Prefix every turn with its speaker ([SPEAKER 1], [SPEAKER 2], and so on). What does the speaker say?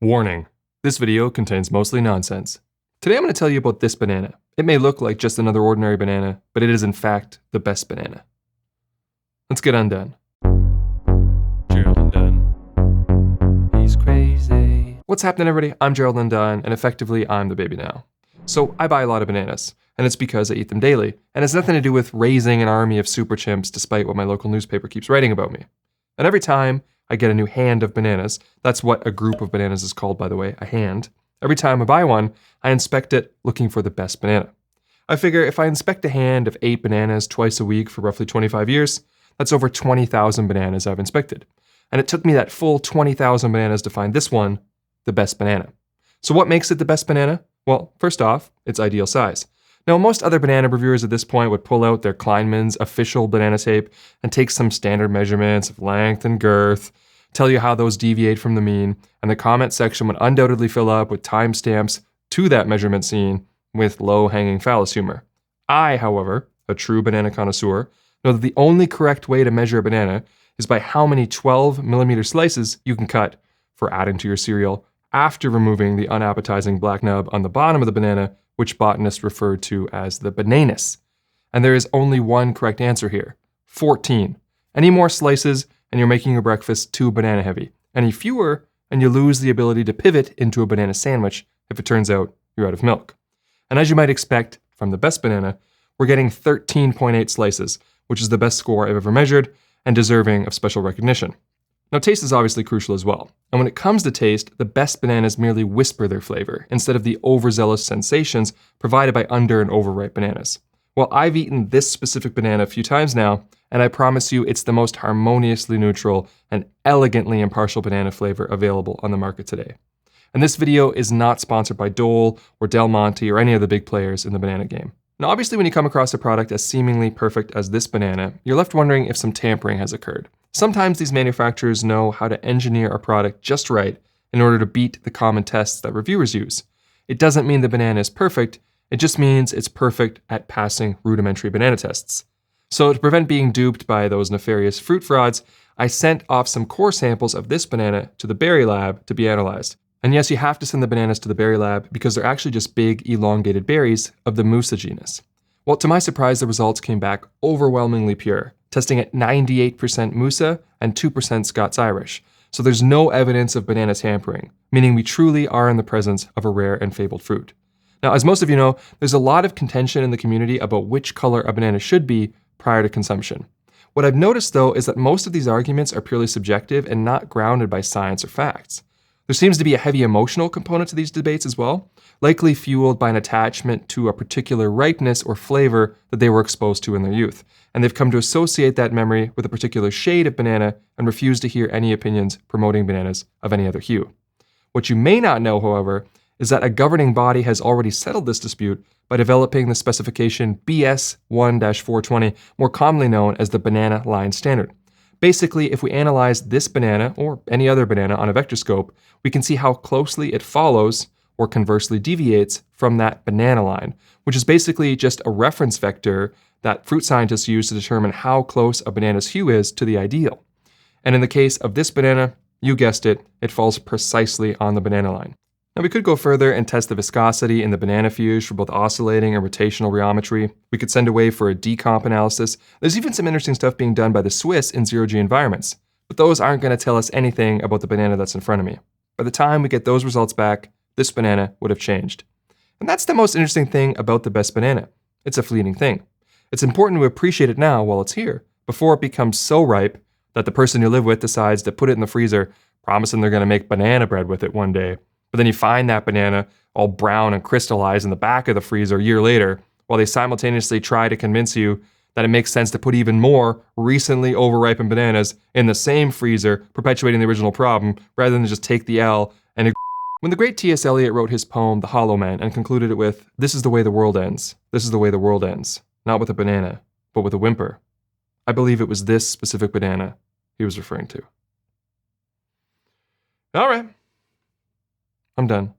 [SPEAKER 1] Warning, this video contains mostly nonsense. Today I'm going to tell you about this banana. It may look like just another ordinary banana, but it is in fact the best banana. Let's get undone.
[SPEAKER 2] Gerald Undone. He's crazy.
[SPEAKER 1] What's happening, everybody? I'm Gerald Undone, and effectively I'm the baby now. So I buy a lot of bananas, and it's because I eat them daily, and it's nothing to do with raising an army of super chimps despite what my local newspaper keeps writing about me. And every time I get a new hand of bananas, that's what a group of bananas is called, by the way, a hand. Every time I buy one, I inspect it looking for the best banana. I figure if I inspect a hand of 8 bananas twice a week for roughly 25 years, that's over 20,000 bananas I've inspected. And it took me that full 20,000 bananas to find this one, the best banana. So what makes it the best banana? Well, first off, it's ideal size. Now, most other banana reviewers at this point would pull out their Kleinman's official banana tape and take some standard measurements of length and girth, tell you how those deviate from the mean, and the comment section would undoubtedly fill up with timestamps to that measurement scene with low-hanging phallus humor. I, however, a true banana connoisseur, know that the only correct way to measure a banana is by how many 12mm slices you can cut for adding to your cereal after removing the unappetizing black nub on the bottom of the banana, which botanists referred to as the bananus. And there is only one correct answer here: 14. Any more slices and you're making your breakfast too banana heavy. Any fewer and you lose the ability to pivot into a banana sandwich if it turns out you're out of milk. And as you might expect from the best banana, we're getting 13.8 slices, which is the best score I've ever measured and deserving of special recognition. Now, taste is obviously crucial as well. And when it comes to taste, the best bananas merely whisper their flavor instead of the overzealous sensations provided by under and overripe bananas. Well, I've eaten this specific banana a few times now, and I promise you it's the most harmoniously neutral and elegantly impartial banana flavor available on the market today. And this video is not sponsored by Dole or Del Monte or any of the big players in the banana game. Now, obviously, when you come across a product as seemingly perfect as this banana, you're left wondering if some tampering has occurred. Sometimes these manufacturers know how to engineer a product just right in order to beat the common tests that reviewers use. It doesn't mean the banana is perfect, it just means it's perfect at passing rudimentary banana tests. So to prevent being duped by those nefarious fruit frauds, I sent off some core samples of this banana to the berry lab to be analyzed. And yes, you have to send the bananas to the berry lab because they're actually just big, elongated berries of the Musa genus. Well, to my surprise, the results came back overwhelmingly pure, testing at 98% Musa and 2% Scots Irish. So there's no evidence of banana tampering, meaning we truly are in the presence of a rare and fabled fruit. Now, as most of you know, there's a lot of contention in the community about which color a banana should be prior to consumption. What I've noticed, though, is that most of these arguments are purely subjective and not grounded by science or facts. There seems to be a heavy emotional component to these debates as well, likely fueled by an attachment to a particular ripeness or flavor that they were exposed to in their youth. And they've come to associate that memory with a particular shade of banana and refuse to hear any opinions promoting bananas of any other hue. What you may not know, however, is that a governing body has already settled this dispute by developing the specification BS 1-420, more commonly known as the Banana Line Standard. Basically, if we analyze this banana or any other banana on a vectorscope, we can see how closely it follows or conversely deviates from that banana line, which is basically just a reference vector that fruit scientists use to determine how close a banana's hue is to the ideal. And in the case of this banana, you guessed it, it falls precisely on the banana line. Now, we could go further and test the viscosity in the banana fuse for both oscillating and rotational rheometry. We could send away for a decomp analysis. There's even some interesting stuff being done by the Swiss in zero-G environments, but those aren't going to tell us anything about the banana that's in front of me. By the time we get those results back, this banana would have changed. And that's the most interesting thing about the best banana. It's a fleeting thing. It's important to appreciate it now while it's here, before it becomes so ripe that the person you live with decides to put it in the freezer, promising they're going to make banana bread with it one day. But then you find that banana all brown and crystallized in the back of the freezer a year later, while they simultaneously try to convince you that it makes sense to put even more recently overripened bananas in the same freezer, perpetuating the original problem, rather than just take the L and When the great T.S. Eliot wrote his poem, The Hollow Man, and concluded it with, "This is the way the world ends. This is the way the world ends. Not with a banana, but with a whimper," I believe it was this specific banana he was referring to. All right. I'm done.